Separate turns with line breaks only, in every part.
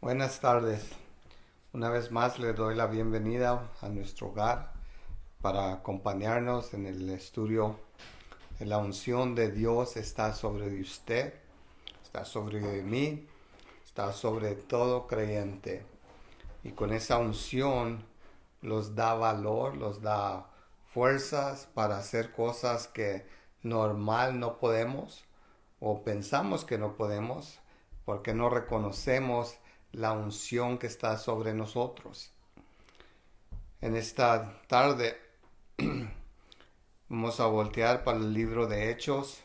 Buenas tardes. Una vez más le doy la bienvenida a nuestro hogar para acompañarnos en el estudio de la unción de Dios. Está sobre usted, está sobre mí, está sobre todo creyente. Y con esa unción los da valor, los da fuerzas para hacer cosas que normal no podemos o pensamos que no podemos porque no reconocemos la unción que está sobre nosotros. En esta tarde vamos a voltear para el libro de Hechos,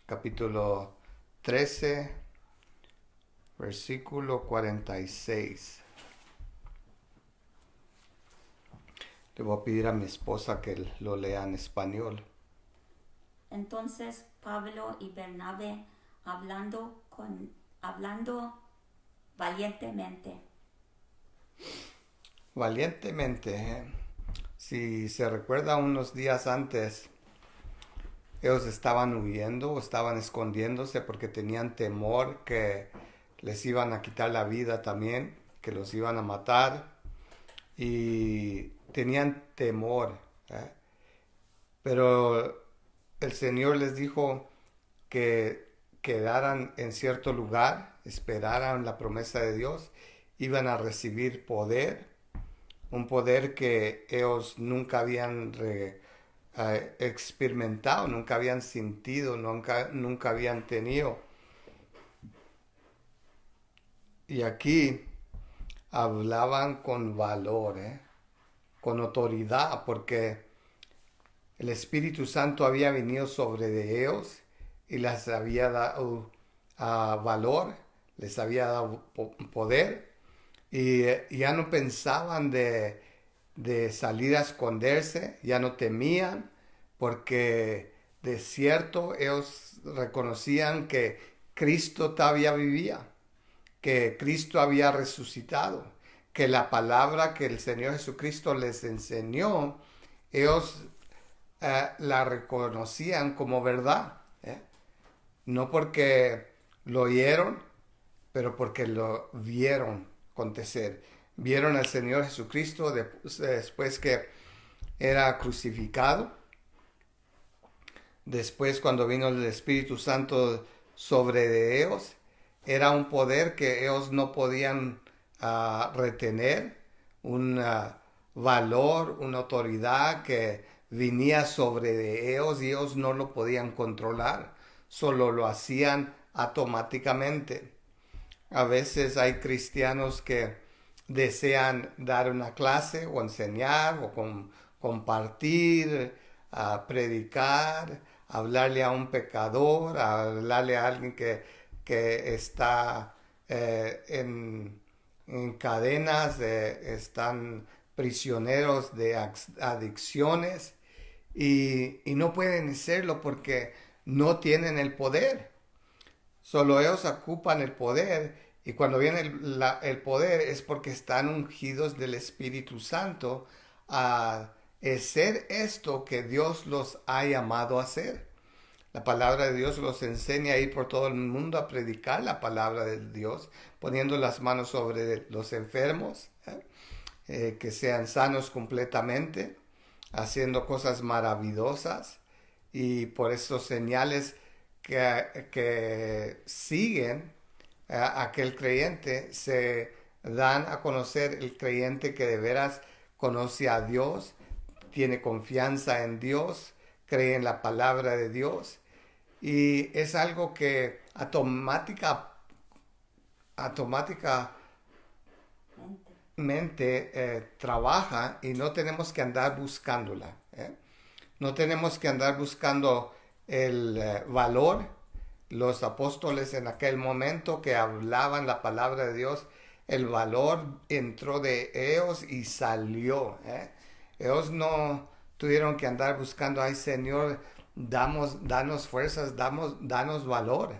capítulo 13, versículo 46. Le voy a pedir a mi esposa que lo lea en español.
Entonces Pablo y Bernabé hablando valientemente.
Valientemente, si se recuerda unos días antes, ellos estaban huyendo o estaban escondiéndose porque tenían temor que les iban a quitar la vida también, que los iban a matar y tenían temor. ¿eh? Pero el Señor les dijo que quedaran en cierto lugar, esperaran la promesa de Dios, iban a recibir poder, un poder que ellos nunca habían experimentado, nunca habían sentido, nunca habían tenido. Y aquí hablaban con valor, con autoridad, porque el Espíritu Santo había venido sobre de ellos y les había dado valor, les había dado poder y ya no pensaban de salir a esconderse, ya no temían porque de cierto ellos reconocían que Cristo todavía vivía, que Cristo había resucitado, que la palabra que el Señor Jesucristo les enseñó, ellos la reconocían como verdad. No porque lo oyeron, pero porque lo vieron acontecer. Vieron al Señor Jesucristo después que era crucificado. Después cuando vino el Espíritu Santo sobre de ellos, era un poder que ellos no podían retener, un valor, una autoridad que venía sobre de ellos y ellos no lo podían controlar, solo lo hacían automáticamente. A veces hay cristianos que desean dar una clase o enseñar o compartir, predicar, hablarle a un pecador, hablarle a alguien que está en cadenas, están prisioneros de adicciones y no pueden hacerlo porque no tienen el poder. Solo ellos ocupan el poder y cuando viene el poder es porque están ungidos del Espíritu Santo a hacer esto que Dios los ha llamado a hacer. La palabra de Dios los enseña a ir por todo el mundo a predicar la palabra de Dios, poniendo las manos sobre los enfermos, que sean sanos completamente, haciendo cosas maravillosas y por esos señales que siguen a aquel creyente se dan a conocer el creyente que de veras conoce a Dios, tiene confianza en Dios, cree en la palabra de Dios y es algo que automáticamente trabaja y no tenemos que andar buscándola. No tenemos que andar buscando el valor. Los apóstoles en aquel momento que hablaban la palabra de Dios, el valor entró de ellos y salió. Ellos no tuvieron que andar buscando, ay Señor, danos fuerzas, danos valor.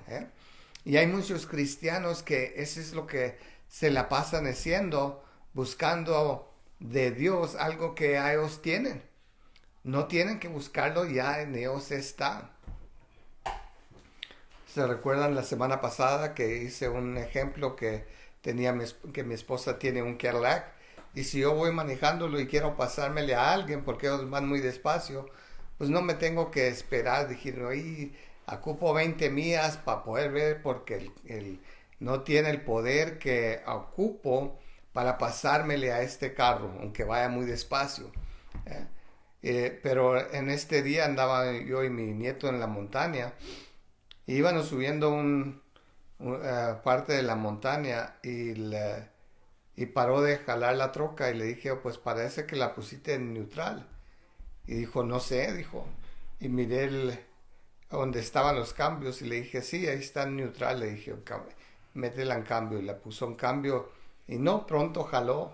Y hay muchos cristianos que eso es lo que se la pasan haciendo, buscando de Dios algo que ellos tienen. No tienen que buscarlo, ya en ellos está. ¿Se recuerdan la semana pasada que hice un ejemplo que que mi esposa tiene un Cadillac? Y si yo voy manejándolo y quiero pasármele a alguien porque ellos van muy despacio, pues no me tengo que esperar, decir, oye, ocupo 20 millas para poder ver porque no tiene el poder que ocupo para pasármele a este carro, aunque vaya muy despacio. ¿eh? Pero en este día andaba yo y mi nieto en la montaña y íbamos subiendo parte de la montaña y paró de jalar la troca y le dije, "Oh, pues parece que la pusiste en neutral". Y dijo, no sé, dijo. Y miré donde estaban los cambios y le dije, sí, ahí está en neutral. Le dije, métela en cambio. Y la puso en cambio y no, pronto jaló.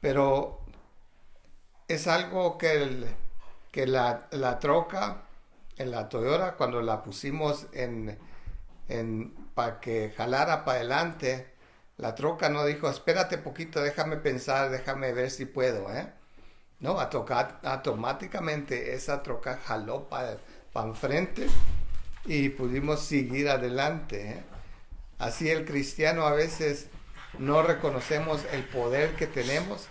Pero es algo que la troca, en la Toyota, cuando la pusimos para que jalara para adelante, la troca no dijo, espérate poquito, déjame pensar, déjame ver si puedo, ¿eh? No, automáticamente esa troca jaló para enfrente y pudimos seguir adelante, ¿eh? Así el cristiano a veces no reconocemos el poder que tenemos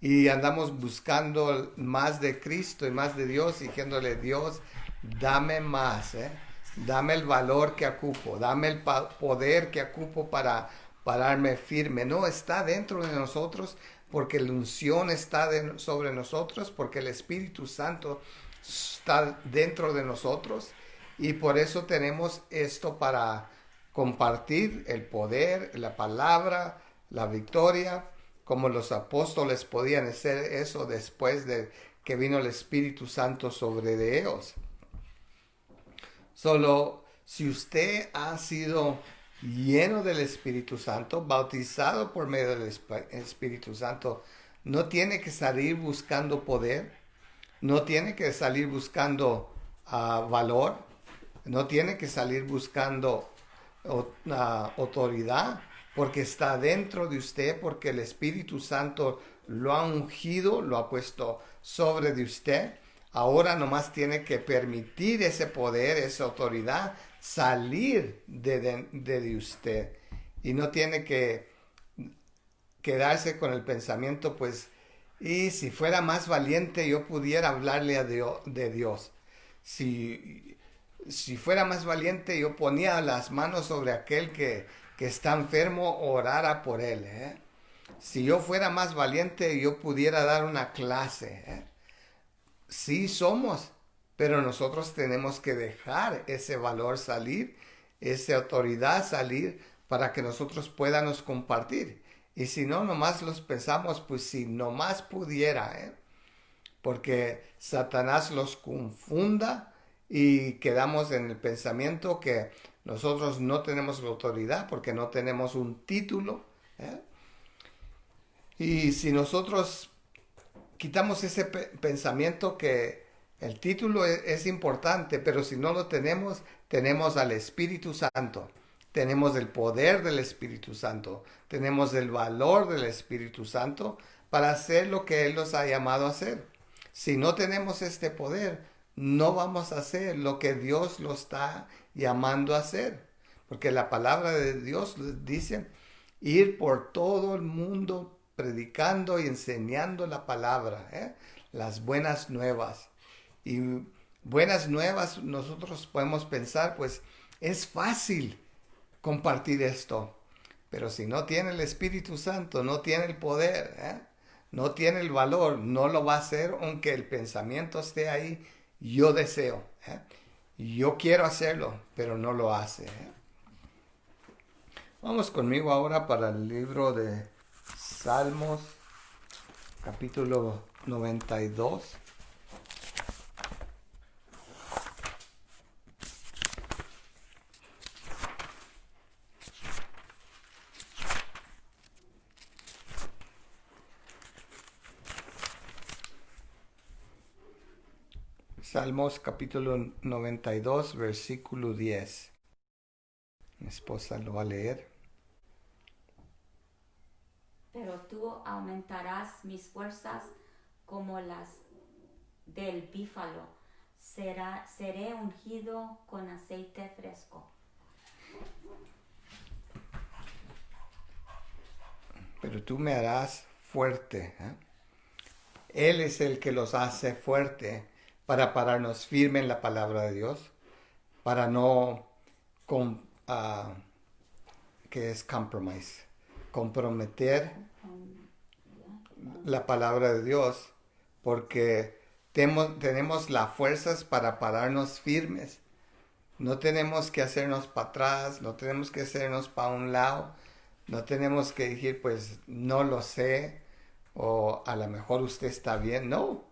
y andamos buscando más de Cristo y más de Dios, diciéndole, Dios, dame más, ¿eh? Dame el valor que ocupo, dame el poder que ocupo para pararme firme. No, está dentro de nosotros porque la unción está sobre nosotros, porque el Espíritu Santo está dentro de nosotros y por eso tenemos esto para compartir el poder, la palabra, la victoria, como los apóstoles podían hacer eso después de que vino el Espíritu Santo sobre de ellos. Solo si usted ha sido lleno del Espíritu Santo, bautizado por medio del Espíritu Santo, no tiene que salir buscando poder, no tiene que salir buscando valor, no tiene que salir buscando autoridad, porque está dentro de usted, porque el Espíritu Santo lo ha ungido, lo ha puesto sobre de usted. Ahora nomás tiene que permitir ese poder, esa autoridad salir de usted. Y no tiene que quedarse con el pensamiento, pues, y si fuera más valiente yo pudiera hablarle de Dios. Si fuera más valiente yo ponía las manos sobre aquel que está enfermo, orara por él. Si yo fuera más valiente yo pudiera dar una clase. Sí somos, pero nosotros tenemos que dejar ese valor salir, esa autoridad salir para que nosotros podamos compartir. Y si no, nomás los pensamos, pues si nomás pudiera, porque Satanás los confunda y quedamos en el pensamiento que nosotros no tenemos la autoridad porque no tenemos un título. Y si nosotros quitamos ese pensamiento que el título es importante, pero si no lo tenemos, tenemos al Espíritu Santo, tenemos el poder del Espíritu Santo, tenemos el valor del Espíritu Santo para hacer lo que Él nos ha llamado a hacer. Si no tenemos este poder, no vamos a hacer lo que Dios lo está llamando a hacer, porque la palabra de Dios dice ir por todo el mundo predicando y enseñando la palabra, las buenas nuevas. Y buenas nuevas nosotros podemos pensar, pues es fácil compartir esto, pero si no tiene el Espíritu Santo, no tiene el poder, no tiene el valor, no lo va a hacer aunque el pensamiento esté ahí, yo deseo, yo quiero hacerlo, pero no lo hace. Vamos conmigo ahora para el libro de Salmos, capítulo 92. Salmos capítulo 92, versículo 10. Mi esposa lo va a leer.
Pero tú aumentarás mis fuerzas como las del bífalo. Seré ungido con aceite fresco.
Pero tú me harás fuerte. Él es el que los hace fuerte para pararnos firme en la palabra de Dios, para no, que es compromise, comprometer la palabra de Dios, porque tenemos las fuerzas para pararnos firmes. No tenemos que hacernos para atrás, no tenemos que hacernos para un lado, no tenemos que decir, pues no lo sé, o a lo mejor usted está bien. No,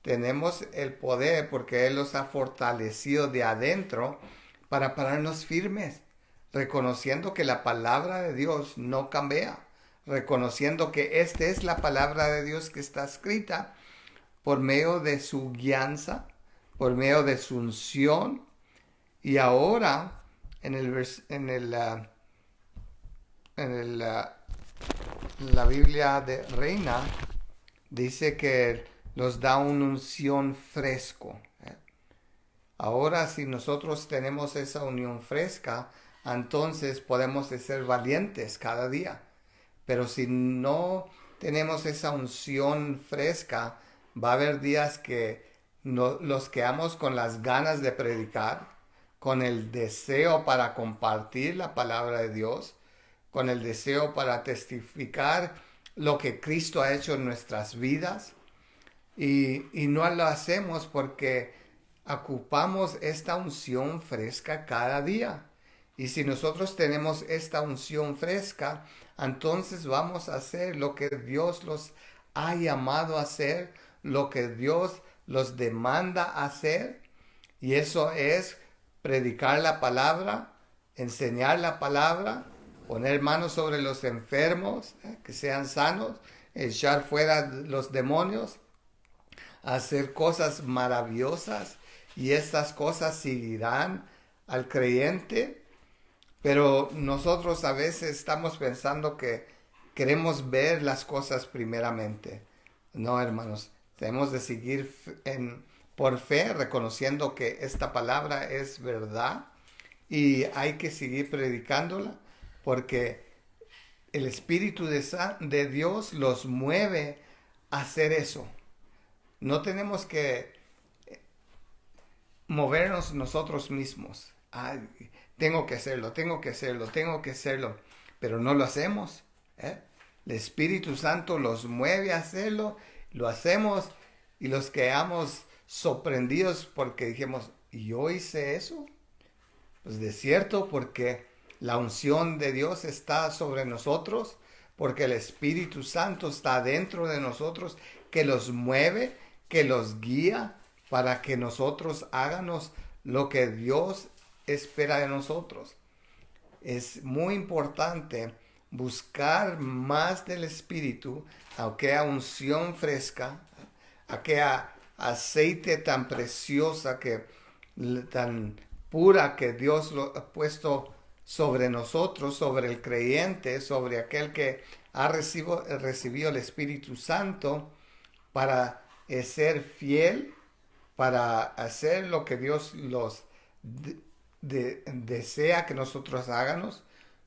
tenemos el poder porque Él los ha fortalecido de adentro para pararnos firmes, reconociendo que la palabra de Dios no cambia, reconociendo que esta es la palabra de Dios que está escrita por medio de su guianza, por medio de su unción. Y ahora, la Biblia de Reina dice que nos da una unción fresco. Ahora, si nosotros tenemos esa unión fresca, entonces podemos ser valientes cada día. Pero si no tenemos esa unción fresca, va a haber días que los quedamos con las ganas de predicar, con el deseo para compartir la palabra de Dios, con el deseo para testificar lo que Cristo ha hecho en nuestras vidas. Y no lo hacemos porque ocupamos esta unción fresca cada día. Y si nosotros tenemos esta unción fresca, entonces vamos a hacer lo que Dios los ha llamado a hacer, lo que Dios los demanda hacer. Y eso es predicar la palabra, enseñar la palabra, poner manos sobre los enfermos, que sean sanos, echar fuera los demonios, hacer cosas maravillosas, y estas cosas seguirán al creyente. Pero nosotros a veces estamos pensando que queremos ver las cosas primeramente. No, hermanos, tenemos de seguir por fe, reconociendo que esta palabra es verdad, y hay que seguir predicándola porque el Espíritu de Dios los mueve a hacer eso. No tenemos que movernos nosotros mismos. Ay, tengo que hacerlo, tengo que hacerlo, tengo que hacerlo. Pero no lo hacemos. El Espíritu Santo los mueve a hacerlo, lo hacemos, y los quedamos sorprendidos porque dijimos, ¿y yo hice eso? Pues de cierto, porque la unción de Dios está sobre nosotros, porque el Espíritu Santo está dentro de nosotros, que los mueve, que los guía para que nosotros hagamos lo que Dios espera de nosotros. Es muy importante buscar más del Espíritu, aquella unción fresca, aquella aceite tan preciosa, tan pura, que Dios lo ha puesto sobre nosotros, sobre el creyente, sobre aquel que ha recibido el Espíritu Santo, para ser fiel, para hacer lo que Dios desea que nosotros hagamos,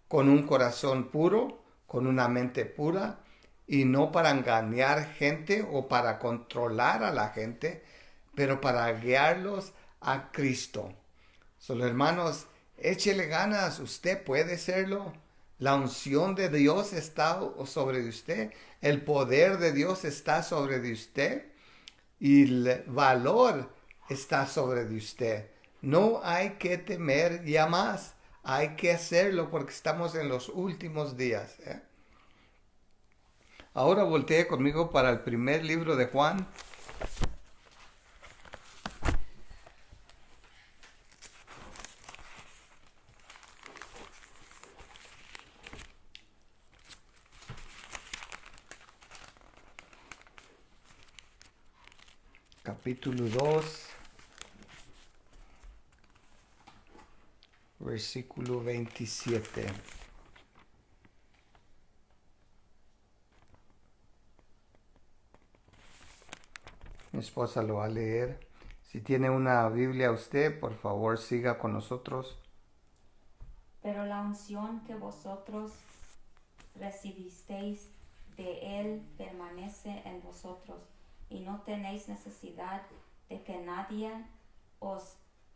con un corazón puro, con una mente pura, y no para engañar gente o para controlar a la gente, pero para guiarlos a Cristo. Solo, hermanos, échele ganas, usted puede hacerlo. La unción de Dios está sobre usted, el poder de Dios está sobre de usted, y el valor está sobre de usted. No hay que temer ya más, hay que hacerlo porque estamos en los últimos días. Ahora voltee conmigo para el primer libro de Juan. Capítulo 2, versículo 27. Mi esposa lo va a leer. Si tiene una Biblia usted, por favor siga con nosotros.
Pero la unción que vosotros recibisteis de él permanece en vosotros, y no tenéis necesidad de que nadie os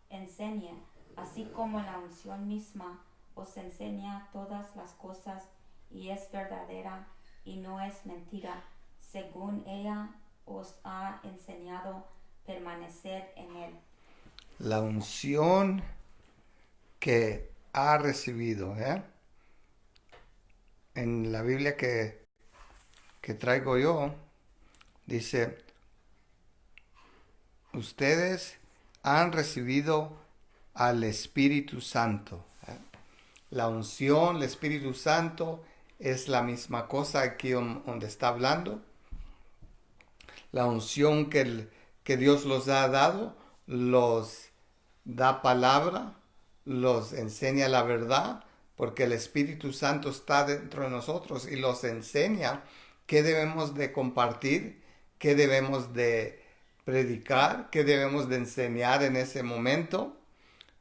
enseñe, así como la unción misma os enseña todas las cosas, y es verdadera y no es mentira, según ella os ha enseñado, permaneced en él.
La unción que ha recibido, en la Biblia que traigo yo, dice, ustedes han recibido al Espíritu Santo. La unción, el Espíritu Santo es la misma cosa aquí donde está hablando. La unción que Dios los ha dado, los da palabra, los enseña la verdad, porque el Espíritu Santo está dentro de nosotros y los enseña qué debemos de compartir, qué debemos de predicar, qué debemos de enseñar en ese momento,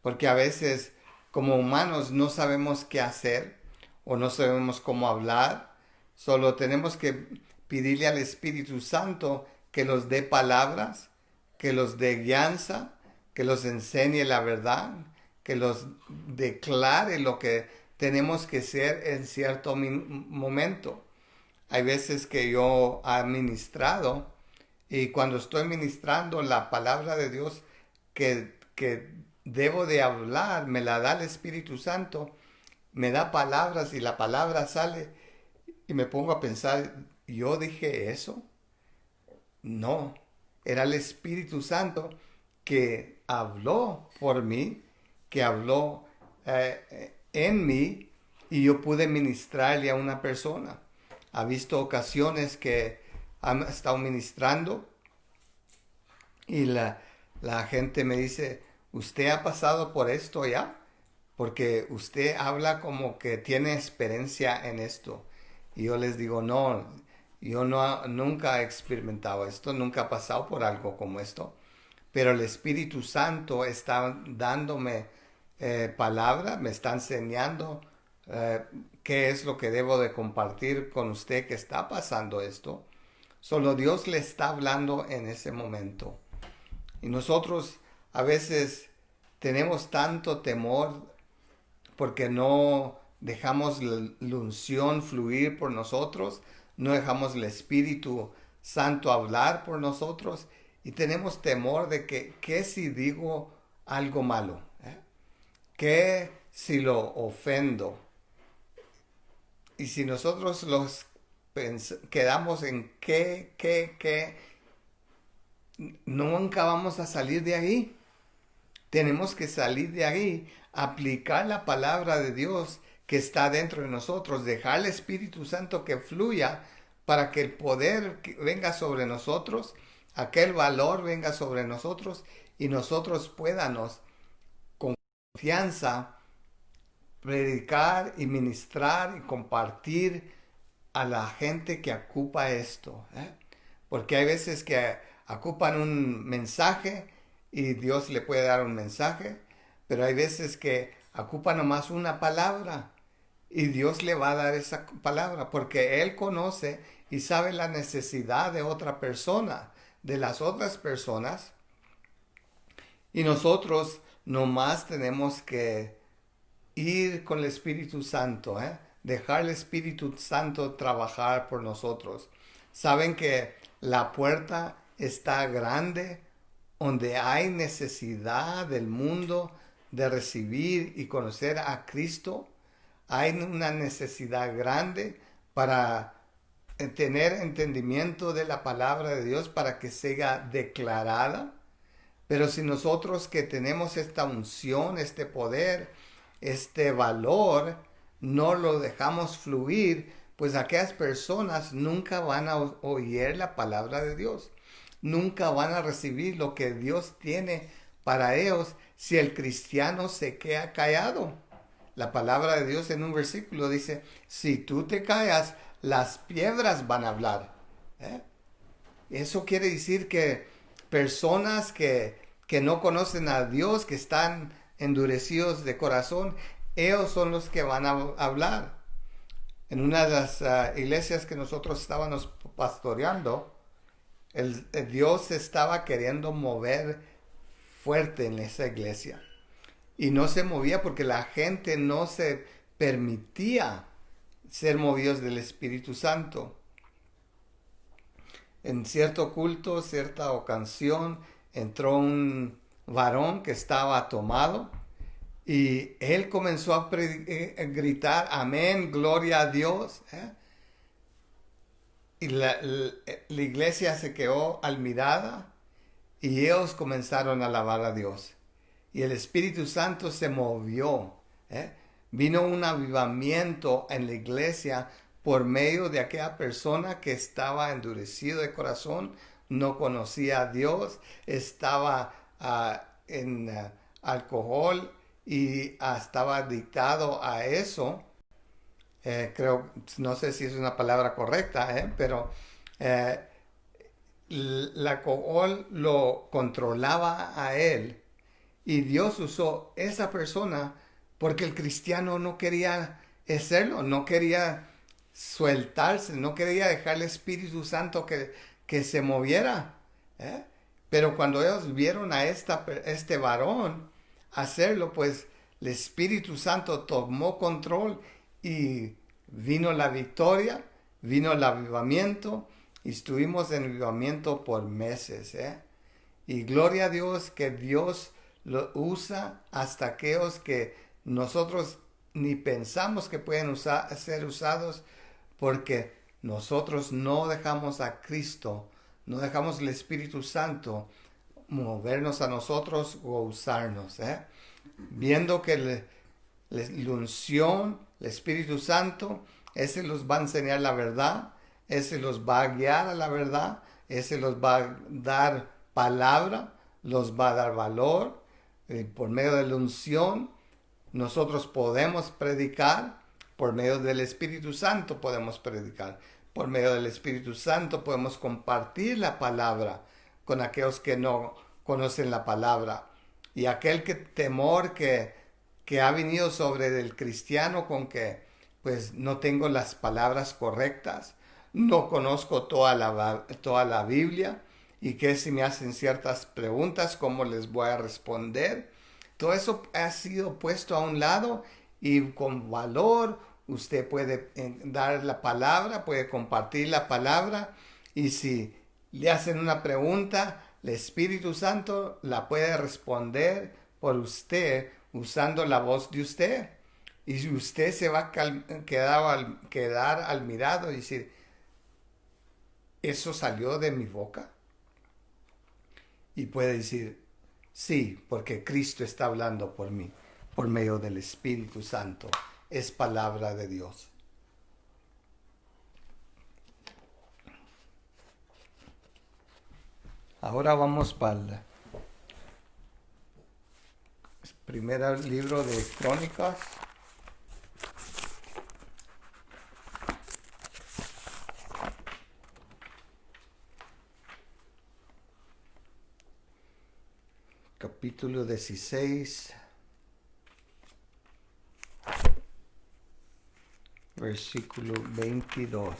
porque a veces como humanos no sabemos qué hacer o no sabemos cómo hablar, solo tenemos que pedirle al Espíritu Santo que los dé palabras, que los dé guianza, que los enseñe la verdad, que los declare lo que tenemos que ser en cierto momento. Hay veces que yo he ministrado y cuando estoy ministrando la palabra de Dios que debo de hablar, me la da el Espíritu Santo, me da palabras y la palabra sale y me pongo a pensar, ¿yo dije eso? No, era el Espíritu Santo que habló por mí, que habló en mí y yo pude ministrarle a una persona. Ha visto ocasiones que han estado ministrando y la gente me dice, ¿usted ha pasado por esto ya? Porque usted habla como que tiene experiencia en esto. Y yo les digo, no, yo nunca he experimentado esto, nunca he pasado por algo como esto. Pero el Espíritu Santo está dándome palabra, me está enseñando qué es lo que debo de compartir con usted que está pasando esto. Solo Dios le está hablando en ese momento. Y nosotros a veces tenemos tanto temor porque no dejamos la unción fluir por nosotros, no dejamos el Espíritu Santo hablar por nosotros y tenemos temor de que, ¿qué si digo algo malo? ¿Qué si lo ofendo? Y si nosotros quedamos en qué, nunca vamos a salir de ahí. Tenemos que salir de ahí, aplicar la palabra de Dios que está dentro de nosotros, dejar el Espíritu Santo que fluya para que el poder venga sobre nosotros, aquel valor venga sobre nosotros y nosotros podamos con confianza predicar y ministrar y compartir a la gente que ocupa esto. Porque hay veces que ocupan un mensaje y Dios le puede dar un mensaje, pero hay veces que ocupan nomás una palabra y Dios le va a dar esa palabra porque Él conoce y sabe la necesidad de otra persona, de las otras personas, y nosotros nomás tenemos que ir con el Espíritu Santo, dejar el Espíritu Santo trabajar por nosotros. Saben que la puerta está grande, donde hay necesidad del mundo de recibir y conocer a Cristo. Hay una necesidad grande para tener entendimiento de la palabra de Dios para que sea declarada. Pero si nosotros que tenemos esta unción, este poder, este valor, no lo dejamos fluir, pues aquellas personas nunca van a oír la palabra de Dios. Nunca van a recibir lo que Dios tiene para ellos si el cristiano se queda callado. La palabra de Dios en un versículo dice, si tú te callas, las piedras van a hablar. Eso quiere decir que personas que no conocen a Dios, que están endurecidos de corazón, ellos son los que van a hablar. En una de las iglesias que nosotros estábamos pastoreando, el Dios estaba queriendo mover fuerte en esa iglesia. Y no se movía porque la gente no se permitía ser movidos del Espíritu Santo. En cierto culto, cierta ocasión, entró un varón que estaba tomado y él comenzó a gritar, amén, gloria a Dios. Y la iglesia se quedó admirada y ellos comenzaron a alabar a Dios. Y el Espíritu Santo se movió. Vino un avivamiento en la iglesia por medio de aquella persona que estaba endurecido de corazón, no conocía a Dios, estaba en alcohol y estaba adictado a eso. Creo, no sé si es una palabra correcta, pero el alcohol lo controlaba a él y Dios usó esa persona porque el cristiano no quería hacerlo, no quería soltarse, no quería dejar el Espíritu Santo que se moviera. Pero cuando ellos vieron a este varón hacerlo, pues el Espíritu Santo tomó control y vino la victoria, vino el avivamiento y estuvimos en avivamiento por meses. Y gloria a Dios que Dios lo usa hasta aquellos que nosotros ni pensamos que pueden ser usados, porque nosotros no dejamos a Cristo, no dejamos el Espíritu Santo movernos a nosotros o usarnos. Viendo que la unción, el Espíritu Santo, ese los va a enseñar la verdad, ese los va a guiar a la verdad, ese los va a dar palabra, los va a dar valor. Por medio de la unción, nosotros podemos predicar. Por medio del Espíritu Santo podemos predicar. Por medio del Espíritu Santo podemos compartir la palabra con aquellos que no conocen la palabra. Y aquel temor que ha venido sobre el cristiano con que pues no tengo las palabras correctas, no conozco toda la Biblia, y que si me hacen ciertas preguntas, ¿cómo les voy a responder? Todo eso ha sido puesto a un lado y con valor usted puede dar la palabra, puede compartir la palabra, y si le hacen una pregunta, el Espíritu Santo la puede responder por usted usando la voz de usted. Y usted se va a quedar admirado y decir, ¿eso salió de mi boca? Y puede decir, sí, porque Cristo está hablando por mí, por medio del Espíritu Santo. Es palabra de Dios. Ahora vamos para el primer libro de Crónicas. Capítulo 16. Versículo 22.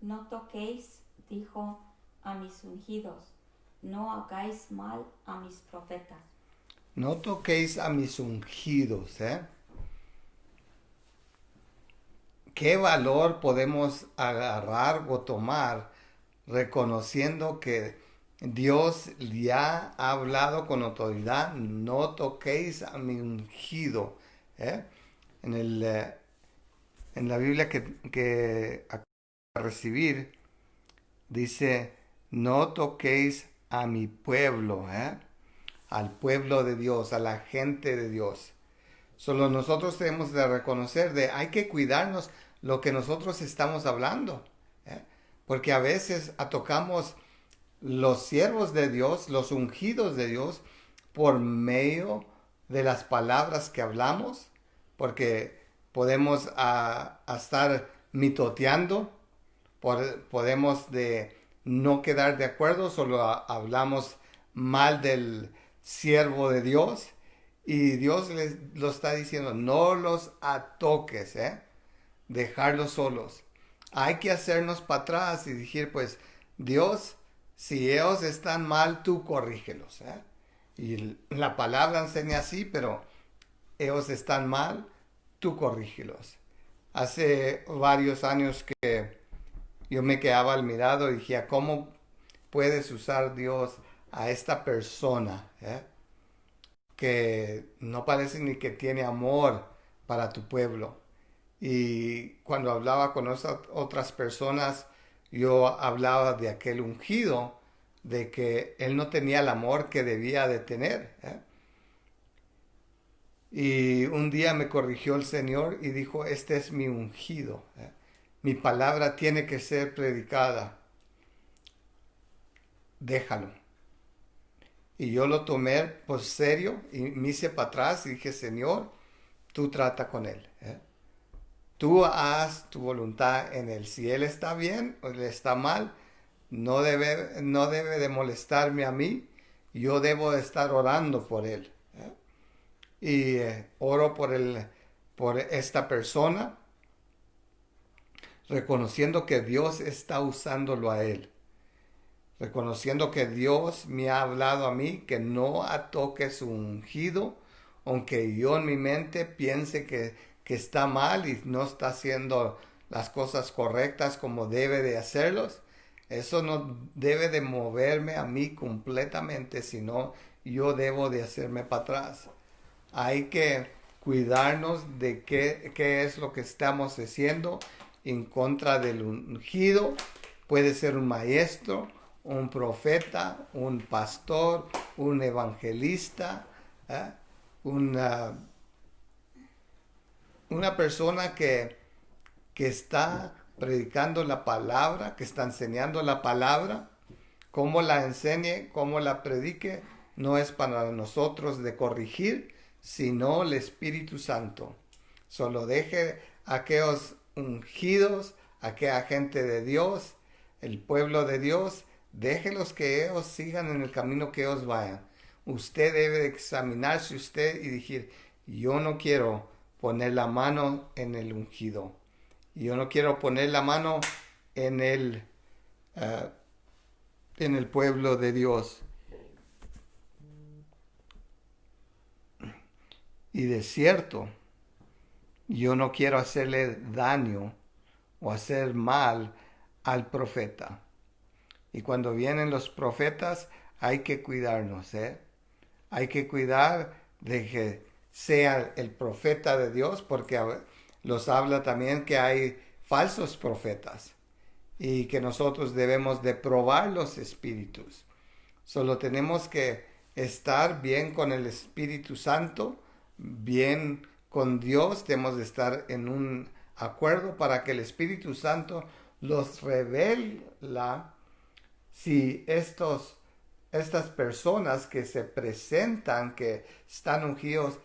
No toquéis, dijo, a mis ungidos, no hagáis mal a mis profetas.
No toquéis a mis ungidos. ¿Qué valor podemos agarrar o tomar reconociendo que Dios ya ha hablado con autoridad? No toquéis a mi ungido. En la Biblia que acabo de recibir, dice, no toquéis a mi pueblo, al pueblo de Dios, a la gente de Dios. Solo nosotros tenemos de reconocer hay que cuidarnos lo que nosotros estamos hablando. Porque a veces tocamos los siervos de Dios, los ungidos de Dios, por medio de las palabras que hablamos, porque podemos estar mitoteando Podemos de no quedar de acuerdo, solo hablamos mal del siervo de Dios y Dios les lo está diciendo, no los toques, dejarlos solos. Hay que hacernos para atrás y decir, pues, Dios, si ellos están mal, tú corrígelos. Y la palabra enseña así, pero ellos están mal, tú corrígelos. Hace varios años que yo me quedaba al mirado y dije, ¿cómo puedes usar Dios a esta persona que no parece ni que tiene amor para tu pueblo? Y cuando hablaba con otras personas, yo hablaba de aquel ungido, de que él no tenía el amor que debía de tener. Y un día me corrigió el Señor y dijo, este es mi ungido. Mi palabra tiene que ser predicada. Déjalo. Y yo lo tomé por serio y me hice para atrás y dije, Señor, tú trata con él. Tú haz tu voluntad en él. Si él está bien o él está mal, no debe de molestarme a mí. Yo debo de estar orando por él. Y oro por esta persona, reconociendo que Dios está usándolo a él. Reconociendo que Dios me ha hablado a mí, que no toque su ungido, aunque yo en mi mente piense que está mal y no está haciendo las cosas correctas como debe de hacerlos. Eso no debe de moverme a mí completamente, sino yo debo de hacerme para atrás. Hay que cuidarnos de qué es lo que estamos haciendo en contra del ungido. Puede ser un maestro, un profeta, un pastor, un evangelista, una persona que está predicando la palabra, que está enseñando la palabra. Cómo la enseñe, cómo la predique, no es para nosotros de corregir, sino el Espíritu Santo. Solo deje a aquellos ungidos, a aquella gente de Dios, el pueblo de Dios, déjelos que ellos sigan en el camino que ellos vayan. Usted debe examinarse usted y decir, yo no quiero poner la mano en el ungido. Yo no quiero poner la mano en el pueblo de Dios. Y de cierto, yo no quiero hacerle daño o hacer mal al profeta. Y cuando vienen los profetas, hay que cuidarnos, Hay que cuidar de que sea el profeta de Dios, porque los habla también que hay falsos profetas y que nosotros debemos de probar los espíritus. Solo tenemos que estar bien con el Espíritu Santo, bien con Dios, tenemos de estar en un acuerdo para que el Espíritu Santo los revela si estas personas que se presentan, que están ungidos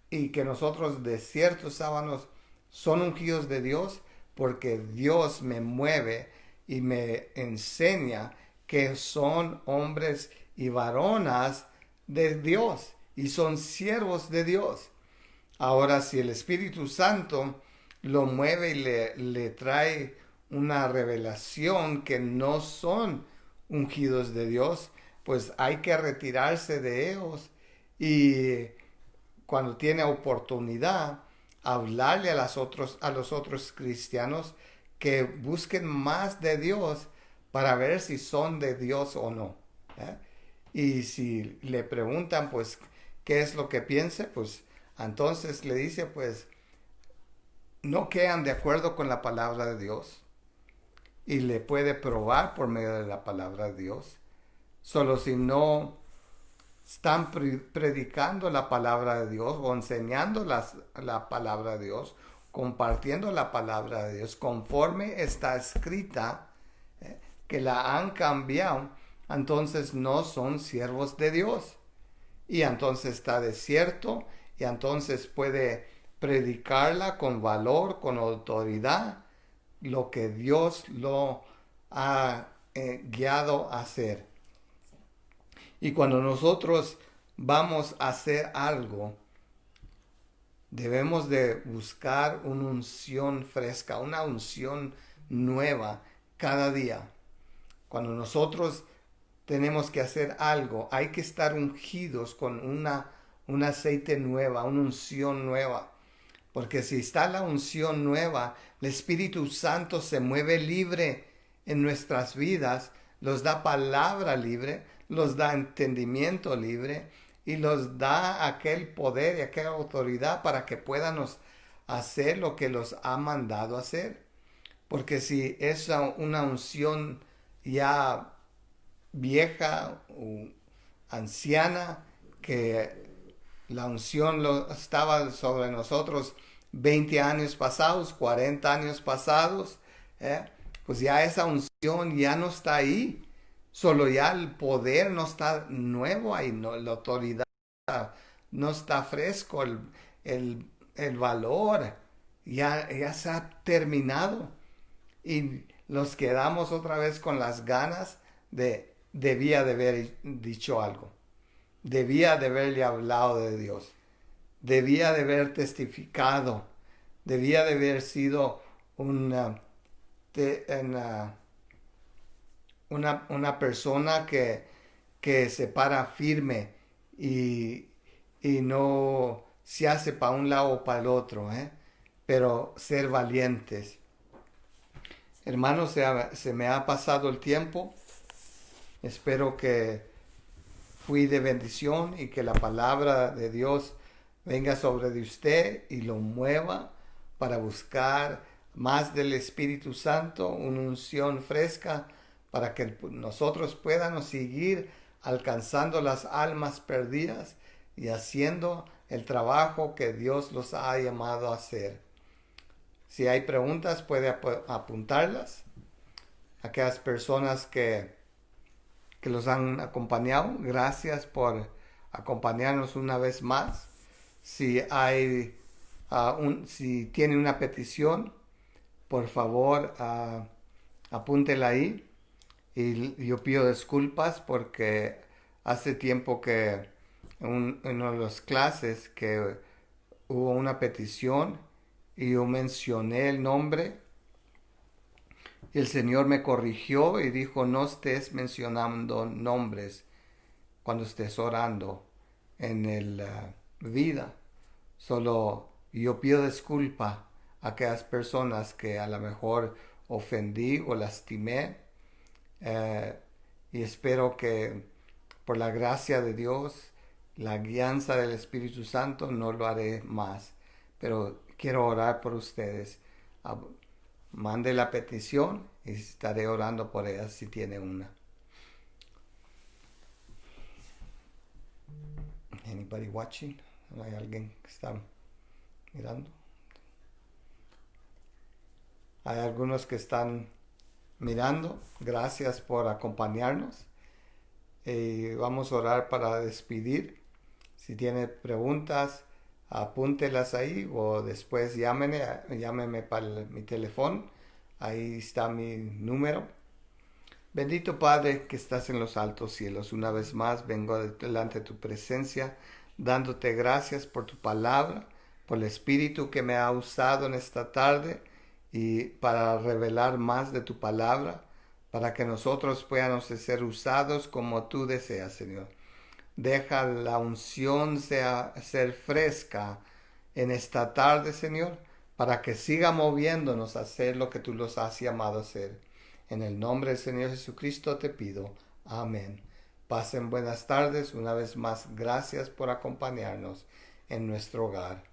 y que nosotros de ciertos sábanos son ungidos de Dios, porque Dios me mueve y me enseña que son hombres y varonas de Dios y son siervos de Dios. Ahora, si el Espíritu Santo lo mueve y le trae una revelación que no son ungidos de Dios, pues hay que retirarse de ellos y cuando tiene oportunidad hablarle a los otros cristianos que busquen más de Dios para ver si son de Dios o no. Y si le preguntan, pues, ¿qué es lo que piensa? Pues, entonces le dice, pues, no quedan de acuerdo con la palabra de Dios. Y le puede probar por medio de la palabra de Dios. Solo si no están predicando la palabra de Dios o enseñando la palabra de Dios, compartiendo la palabra de Dios conforme está escrita, que la han cambiado, entonces no son siervos de Dios. Y entonces está desierto y entonces puede predicarla con valor, con autoridad, lo que Dios lo ha guiado a hacer. Y cuando nosotros vamos a hacer algo, debemos de buscar una unción fresca, una unción nueva cada día. Cuando nosotros tenemos que hacer algo, hay que estar ungidos con un aceite nueva, una unción nueva. Porque si está la unción nueva, el Espíritu Santo se mueve libre en nuestras vidas, nos da palabra libre, nos da entendimiento libre y nos da aquel poder y aquella autoridad para que puedan hacer lo que los ha mandado hacer. Porque si es una unción ya vieja o anciana, que la unción estaba sobre nosotros 20 años pasados, 40 años pasados, pues ya esa unción ya no está ahí. Solo ya el poder no está nuevo ahí, no, la autoridad no está fresco, el valor ya se ha terminado. Y nos quedamos otra vez con las ganas debía de haber dicho algo. Debía de haberle hablado de Dios. Debía de haber testificado. Debía de haber sido una persona que se para firme y no se hace para un lado o para el otro, pero ser valientes. Hermanos, se me ha pasado el tiempo. Espero que fui de bendición y que la palabra de Dios venga sobre de usted y lo mueva para buscar más del Espíritu Santo, una unción fresca para que nosotros podamos seguir alcanzando las almas perdidas y haciendo el trabajo que Dios los ha llamado a hacer. Si hay preguntas, puede apuntarlas. Aquellas personas que los han acompañado, gracias por acompañarnos una vez más. Si hay si tiene una petición, por favor apúntela ahí. Y yo pido disculpas porque hace tiempo que en una de las clases que hubo una petición y yo mencioné el nombre. Y el Señor me corrigió y dijo, no estés mencionando nombres cuando estés orando en el vida. Solo yo pido disculpa a aquellas personas que a lo mejor ofendí o lastimé. Y espero que por la gracia de Dios, la guianza del Espíritu Santo, no lo haré más. Pero quiero orar por ustedes. Mande la petición y estaré orando por ella si tiene una. Anybody watching? ¿Hay alguien que está mirando? Hay algunos que están mirando. Gracias por acompañarnos. Vamos a orar para despedir. Si tiene preguntas, apúntelas ahí o después llámeme para mi teléfono. Ahí está mi número. Bendito Padre que estás en los altos cielos. Una vez más vengo delante de tu presencia, dándote gracias por tu palabra, por el Espíritu que me ha usado en esta tarde y para revelar más de tu palabra, para que nosotros podamos ser usados como tú deseas, Señor. Deja la unción ser fresca en esta tarde, Señor, para que siga moviéndonos a hacer lo que tú los has llamado a hacer. En el nombre del Señor Jesucristo te pido. Amén. Pasen buenas tardes. Una vez más, gracias por acompañarnos en nuestro hogar.